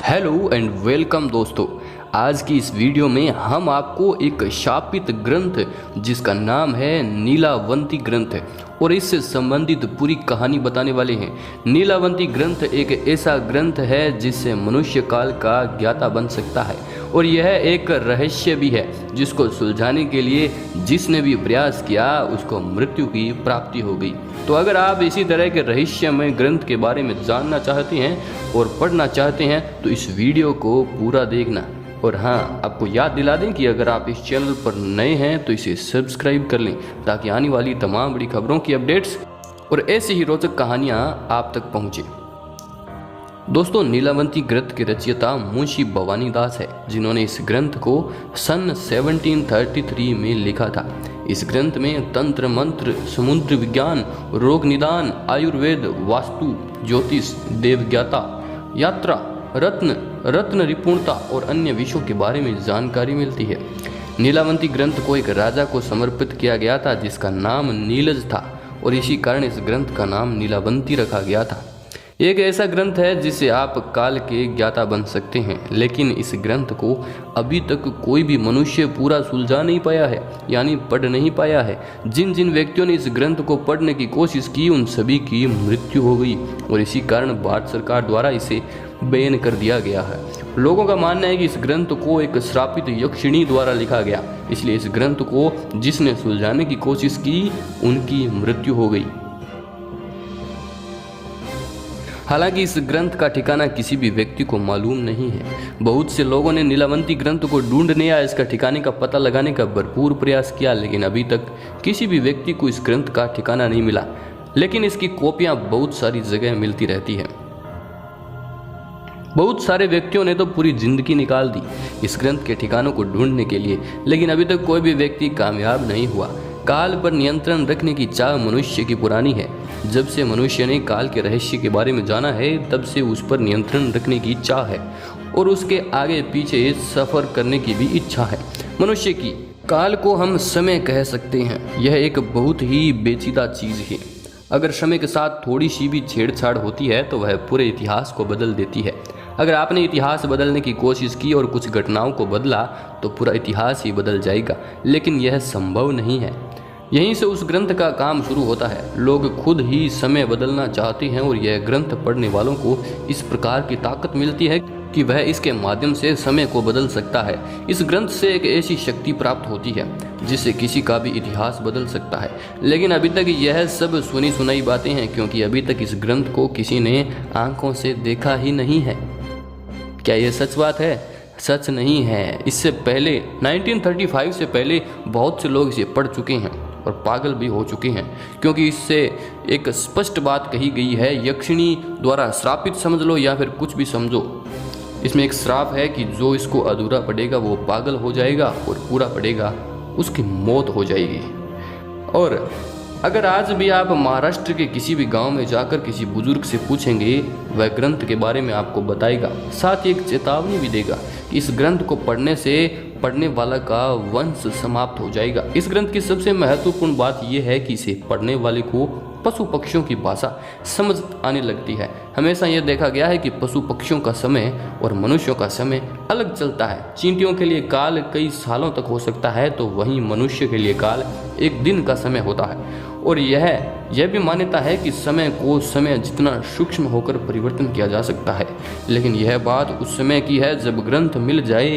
Hello and welcome दोस्तों। आज की इस वीडियो में हम आपको एक शापित ग्रंथ जिसका नाम है नीलावंती ग्रंथ और इससे संबंधित पूरी कहानी बताने वाले हैं। नीलावंती ग्रंथ एक ऐसा ग्रंथ है जिससे मनुष्य काल का ज्ञाता बन सकता है और यह एक रहस्य भी है जिसको सुलझाने के लिए जिसने भी प्रयास किया उसको मृत्यु की प्राप्ति हो गई। तो अगर आप इसी तरह के रहस्यमय ग्रंथ के बारे में जानना चाहते हैं और पढ़ना चाहते हैं तो इस वीडियो को पूरा देखना। और हाँ, आपको याद दिला दें कि अगर आप इस चैनल पर नए हैं तो इसे सब्सक्राइब कर लें ताकि आने वाली तमाम बड़ी खबरों की अपडेट्स और ऐसी ही रोचक कहानियाँ आप तक पहुँचे। दोस्तों, नीलावंती ग्रंथ के रचयिता मुंशी भवानी दास है जिन्होंने इस ग्रंथ को सन 1733 में लिखा था। इस ग्रंथ में तंत्र मंत्र, समुद्र विज्ञान, रोग निदान, आयुर्वेद, वास्तु, ज्योतिष, देवज्ञाता, यात्रा, रत्न निपुणता और अन्य विषयों के बारे में जानकारी मिलती है। नीलावंती ग्रंथ को एक राजा को समर्पित किया गया था जिसका नाम नीलज था और इसी कारण इस ग्रंथ का नाम नीलावंती रखा गया था। एक ऐसा ग्रंथ है जिससे आप काल के ज्ञाता बन सकते हैं, लेकिन इस ग्रंथ को अभी तक कोई भी मनुष्य पूरा सुलझा नहीं पाया है, यानी पढ़ नहीं पाया है। जिन जिन व्यक्तियों ने इस ग्रंथ को पढ़ने की कोशिश की उन सभी की मृत्यु हो गई और इसी कारण भारत सरकार द्वारा इसे बैन कर दिया गया है। लोगों का मानना है कि इस ग्रंथ को एक श्रापित यक्षिणी द्वारा लिखा गया, इसलिए इस ग्रंथ को जिसने सुलझाने की कोशिश की उनकी मृत्यु हो गई। हालांकि इस ग्रंथ का ठिकाना किसी भी व्यक्ति को मालूम नहीं है। बहुत से लोगों ने नीलावंती ग्रंथ को ढूंढने या इसका ठिकाने का पता लगाने का भरपूर प्रयास किया, लेकिन अभी तक किसी भी व्यक्ति को इस ग्रंथ का ठिकाना नहीं मिला। लेकिन इसकी कॉपियां बहुत सारी जगह मिलती रहती है। बहुत सारे व्यक्तियों ने तो पूरी जिंदगी निकाल दी इस ग्रंथ के ठिकानों को ढूंढने के लिए, लेकिन अभी तक कोई भी व्यक्ति कामयाब नहीं हुआ। काल पर नियंत्रण रखने की चाह मनुष्य की पुरानी है। जब से मनुष्य ने काल के रहस्य के बारे में जाना है तब से उस पर नियंत्रण रखने की चाह है और उसके आगे पीछे सफर करने की भी इच्छा है मनुष्य की। काल को हम समय कह सकते हैं। यह एक बहुत ही पेचीदा चीज है। अगर समय के साथ थोड़ी सी भी छेड़छाड़ होती है तो वह पूरे इतिहास को बदल देती है। अगर आपने इतिहास बदलने की कोशिश की और कुछ घटनाओं को बदला तो पूरा इतिहास ही बदल जाएगा, लेकिन यह संभव नहीं है। यहीं से उस ग्रंथ का काम शुरू होता है। लोग खुद ही समय बदलना चाहते हैं और यह ग्रंथ पढ़ने वालों को इस प्रकार की ताकत मिलती है कि वह इसके माध्यम से समय को बदल सकता है। इस ग्रंथ से एक ऐसी शक्ति प्राप्त होती है जिससे किसी का भी इतिहास बदल सकता है। लेकिन अभी तक यह सब सुनी सुनाई बातें हैं, क्योंकि अभी तक इस ग्रंथ को किसी ने आंखों से देखा ही नहीं है। क्या यह सच बात है? सच नहीं है। इससे पहले 1935 से पहले बहुत से लोग इसे पढ़ चुके हैं और पागल भी हो चुके हैं, क्योंकि इससे एक स्पष्ट बात कही गई है। यक्षिणी द्वारा श्रापित समझ लो या फिर कुछ भी समझो, इसमें एक श्राप है कि जो इसको अधूरा पढ़ेगा वो पागल हो जाएगा और पूरा पढ़ेगा उसकी मौत हो जाएगी। और अगर आज भी आप महाराष्ट्र के किसी भी गांव में जाकर किसी बुजुर्ग से पूछेंगे, वह ग्रंथ के बारे में आपको बताएगा, साथ ही एक चेतावनी भी देगा कि इस ग्रंथ को पढ़ने से पढ़ने वाला का वंश समाप्त हो जाएगा। इस ग्रंथ की सबसे महत्वपूर्ण बात यह है कि इसे पढ़ने वाले को पशु पक्षियों की भाषा समझ आने लगती है। हमेशा यह देखा गया है कि पशु पक्षियों का समय और मनुष्यों का समय अलग चलता है। चींटियों के लिए काल कई सालों तक हो सकता है, तो वहीं मनुष्य के लिए काल एक दिन का समय होता है। और यह भी मान्यता है कि समय जितना सूक्ष्म होकर परिवर्तन किया जा सकता है, लेकिन यह बात उस समय की है जब ग्रंथ मिल जाए,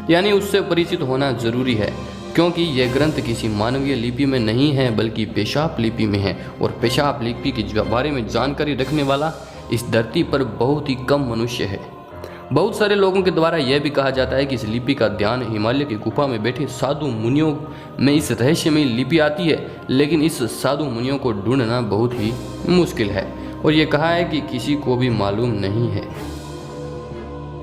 यानी उससे परिचित होना जरूरी है, क्योंकि यह ग्रंथ किसी मानवीय लिपि में नहीं है बल्कि पेशाब लिपि में है। और पेशाब लिपि के बारे में जानकारी रखने वाला इस धरती पर बहुत ही कम मनुष्य है। बहुत सारे लोगों के द्वारा यह भी कहा जाता है कि इस लिपि का ध्यान हिमालय की गुफा में बैठे साधु मुनियों में इस रहस्य में लिपि आती है, लेकिन इस साधु मुनियों को ढूंढना बहुत ही मुश्किल है और ये कहा है कि किसी को भी मालूम नहीं है।